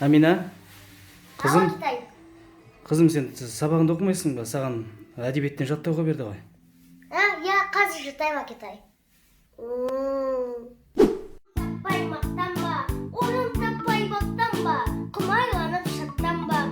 Амина, қызым, Алтай. қызым сен сабағыңды оқымайсың ба? Саған әдебиеттен жаттауға берді ғой. Я қазір жатайым әкетай. Таппай мақтанба, орын таппай бақтанба, құмарланып шаттанба.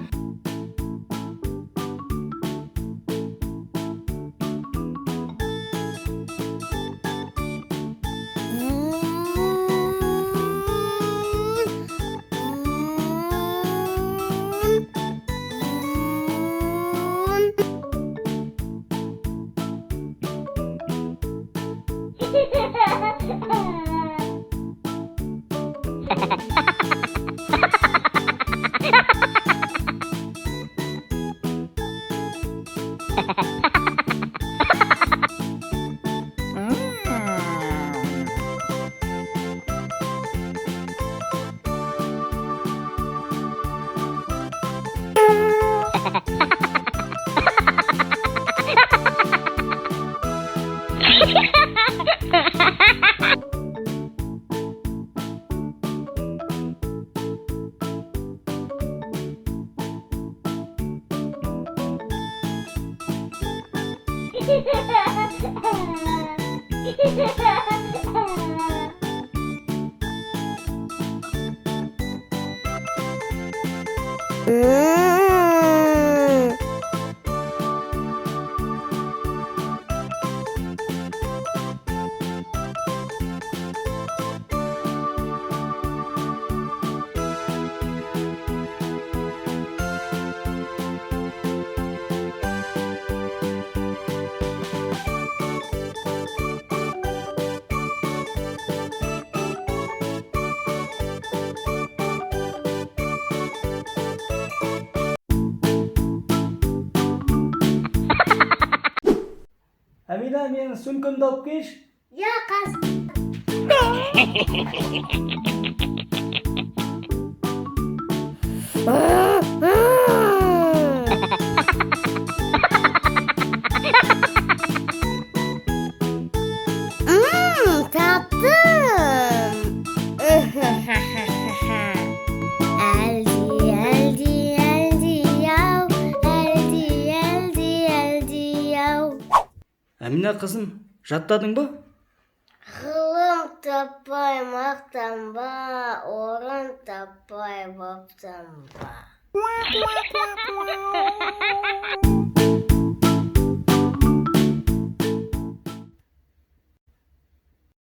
Амина, менің сөмкемді алып келші. Я қазір. Tattım. Eldi yav, eldi yav. Амина, қызым, жаттадың ба? Ғылым таппай мақтанба, орын таппай баптанба.